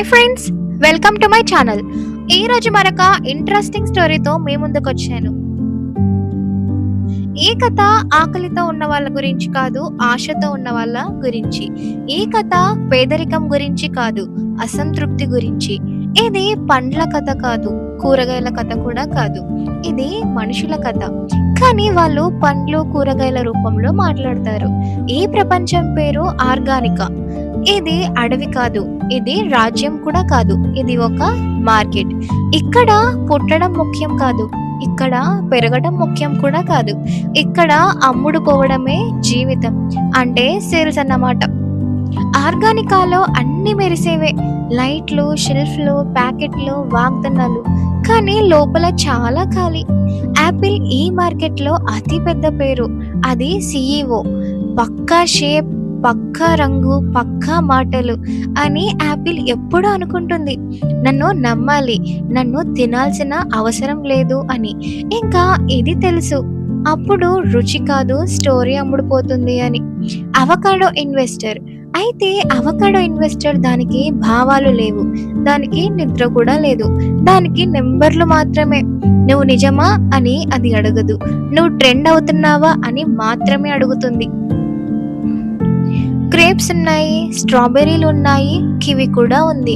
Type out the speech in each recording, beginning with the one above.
Hi friends, welcome to my channel. ఈ రోజు మరొక ఇంట్రెస్టింగ్ స్టోరీతో మీ ముందుకు వచ్చాను. ఈ కథ ఆకలితో ఉన్న వాళ్ళ గురించి కాదు, ఆశతో ఉన్న వాళ్ళ గురించి. ఈ కథ పేదరికం గురించి కాదు, అసంతృప్తి గురించి. ఇది పండ్ల కథ కాదు, కూరగాయల కథ కూడా కాదు. ఇది మనుషుల కథ. కానీ వాళ్ళు పండ్లు కూరగాయల రూపంలో మాట్లాడతారు. ఈ ప్రపంచం పేరు ఆర్గానికా. ఇది అడవి కాదు, ఇది రాజ్యం కూడా కాదు, ఇది ఒక మార్కెట్. ఇక్కడ పుట్టడం ముఖ్యం కాదు, ఇక్కడ పెరగడం ముఖ్యం కూడా కాదు. ఇక్కడ అమ్ముడుపోవడమే జీవితం, అంటే సేల్స్ అన్నమాట. ఆర్గానికాలో అన్ని మెరిసేవే, లైట్లు, షెల్ఫ్లు, ప్యాకెట్లు, వాగ్దానాలు. కానీ లోపల చాలా ఖాళీ. యాపిల్ ఈ మార్కెట్లో అతి పెద్ద పేరు. అది CEO. పక్కా షేప్, పక్కా రంగు, పక్కా మాటలు అని యాపిల్ ఎప్పుడూ అనుకుంటుంది. నన్ను నమ్మాలి, నన్ను తినాల్సిన అవసరం లేదు అని. ఇంకా ఇది తెలుసు, అప్పుడు రుచి కాదు, స్టోరీ అమ్ముడుపోతుంది అని. Avocado investor. అయితే అవకాడో ఇన్వెస్టర్ దానికి భావాలు లేవు, దానికి నిద్ర కూడా లేదు, దానికి నెంబర్లు మాత్రమే. నువ్వు నిజమా అని అది అడగదు, నువ్వు ట్రెండ్ అవుతున్నావా అని మాత్రమే అడుగుతుంది. గ్రేప్స్ ఉన్నాయి, స్ట్రాబెర్రీలు ఉన్నాయి, కివి కూడా ఉంది,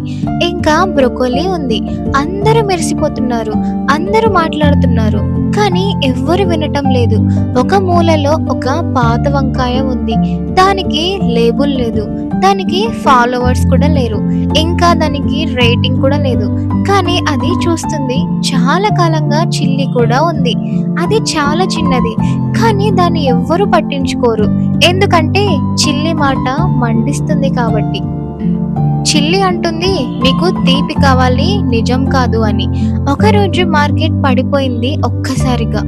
ఇంకా బ్రొకోలీ ఉంది. అందరూ మెరిసిపోతున్నారు, అందరూ మాట్లాడుతున్నారు, కానీ ఎవ్వరు వినటం లేదు. ఒక మూలలో ఒక పాత వంకాయ ఉంది, దానికి లేబుల్ లేదు, దానికి ఫాలోవర్స్ కూడా లేరు, ఇంకా దానికి రేటింగ్ కూడా లేదు. కానీ అది చూస్తుంది. చాలా కాలంగా చిల్లి కూడా ఉంది, అది చాలా చిన్నది, కానీ దాన్ని ఎవ్వరూ పట్టించుకోరు. ఎందుకంటే చిల్లి మాట మండిస్తుంది కాబట్టి. చిల్లి అంటుంది, మీకు తీపి కావాలి, నిజం కాదు అని. ఒకరోజు మార్కెట్ పడిపోయింది ఒక్కసారిగా.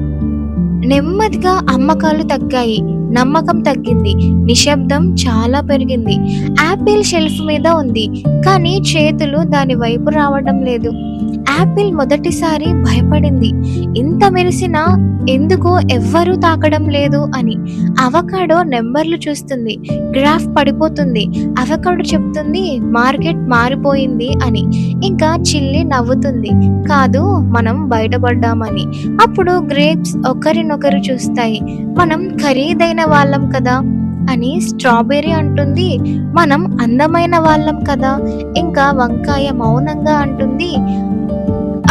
నెమ్మదిగా అమ్మకాలు తగ్గాయి, నమ్మకం తగ్గింది, నిశ్శబ్దం చాలా పెరిగింది. యాపిల్ షెల్ఫ్ మీద ఉంది, కానీ చేతులు దాని వైపు రావడం లేదు. యాపిల్ మొదటిసారి భయపడింది. ఇంత మెరిసినా ఎందుకు ఎవ్వరూ తాకడం లేదు అని. అవకాడో నెంబర్లు చూస్తుంది, గ్రాఫ్ పడిపోతుంది. అవకాడో చెప్తుంది, మార్కెట్ మారిపోయింది అని. ఇంకా చిల్లి నవ్వుతుంది, కాదు, మనం బయటపడ్డామని. అప్పుడు గ్రేప్స్ ఒకరినొకరు చూస్తాయి, మనం ఖరీదైన వాళ్ళం కదా అని. స్ట్రాబెర్రీ అంటుంది, మనం అందమైన వాళ్ళం కదా. ఇంకా వంకాయ మౌనంగా అంటుంది,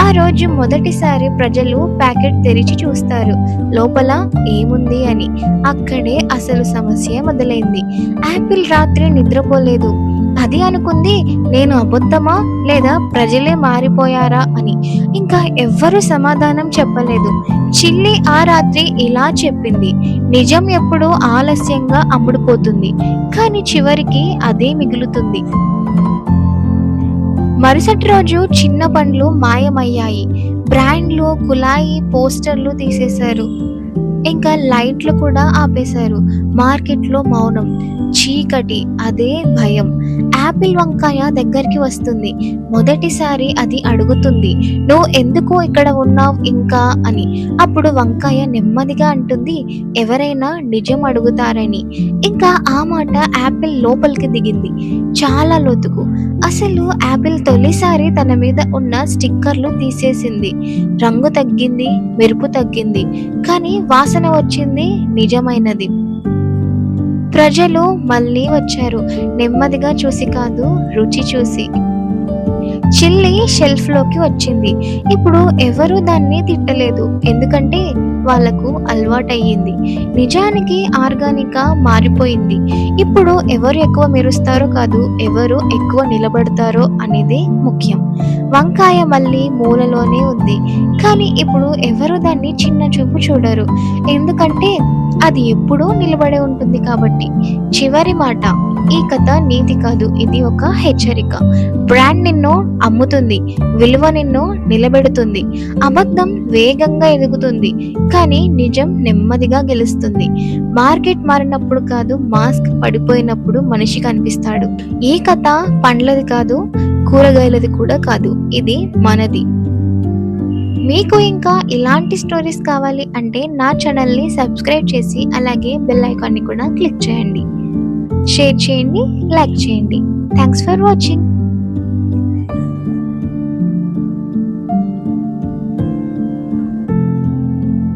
ఆ రోజు మొదటిసారి ప్రజలు ప్యాకెట్ తెరిచి చూస్తారు, లోపల ఏముంది అని. అక్కడే అసలు సమస్య మొదలైంది. యాపిల్ రాత్రి నిద్రపోలేదు. అది అనుకుంది, నేను అబద్ధమా లేదా ప్రజలే మారిపోయారా అని. ఇంకా ఎవ్వరూ సమాధానం చెప్పలేదు. చిల్లి ఆ రాత్రి ఇలా చెప్పింది, నిజం ఎప్పుడూ ఆలస్యంగా అమ్ముడుపోతుంది, కానీ చివరికి అదే మిగులుతుంది. మరుసటి రోజు చిన్న పండ్లు మాయమయ్యాయి. బ్రాండ్లు, కులాయి, పోస్టర్లు తీసేశారు, ఇంకా లైట్లు కూడా ఆపేశారు. మార్కెట్లో మౌనం, చీకటి, అదే భయం. యాపిల్ వంకాయ దగ్గరికి వస్తుంది. మొదటిసారి అది అడుగుతుంది, నువ్వు ఎందుకు ఇక్కడ ఉన్నావు ఇంకా అని. అప్పుడు వంకాయ నెమ్మదిగా అంటుంది, ఎవరైనా నిజం అడుగుతారని. ఇంకా ఆ మాట యాపిల్ లోపలికి దిగింది, చాలా లోతుకు. అసలు యాపిల్ తొలిసారి తన మీద ఉన్న స్టిక్కర్లు తీసేసింది. రంగు తగ్గింది, మెరుపు తగ్గింది, కానీ వాసన వచ్చింది, నిజమైనది. ప్రజలు మళ్ళీ వచ్చారు, నెమ్మదిగా చూసి కాదు, రుచి చూసి. చిల్లి షెల్ఫ్ లోకి వచ్చింది. ఇప్పుడు ఎవరు దాన్ని తిట్టలేదు, ఎందుకంటే వాళ్లకు అలవాటయ్యింది. నిజానికి ఆర్గానికా మారిపోయింది. ఇప్పుడు ఎవరు ఎక్కువ మెరుస్తారో కాదు, ఎవరు ఎక్కువ నిలబడతారో అనేది ముఖ్యం. వంకాయ మళ్ళీ మూలలోనే ఉంది, కానీ ఇప్పుడు ఎవరు దాన్ని చిన్న చూపు చూడరు, ఎందుకంటే అది ఎప్పుడూ నిలబడే ఉంటుంది కాబట్టి. చివరి మాట, ఈ కథ నీతి కాదు, ఇది ఒక హెచ్చరిక. బ్రాండ్ నిన్ను అమ్ముతుంది, విలువ నిన్ను నిలబెడుతుంది. అబద్ధం వేగంగా ఎదుగుతుంది, కానీ నిజం నెమ్మదిగా గెలుస్తుంది. మార్కెట్ మారినప్పుడు కాదు, మాస్క్ పడిపోయినప్పుడు మనిషి కనిపిస్తాడు. ఈ కథ పండ్లది కాదు, కూరగాయలది కూడా కాదు, ఇది మనది. మీకు ఇంకా ఇలాంటి స్టోరీస్ కావాలి అంటే నా ఛానల్ని సబ్స్క్రైబ్ చేసి అలాగే బెల్ ఐకాన్ని కూడా క్లిక్ చేయండి. షేర్ చేయండి, లైక్ చేయండి. Thanks for watching.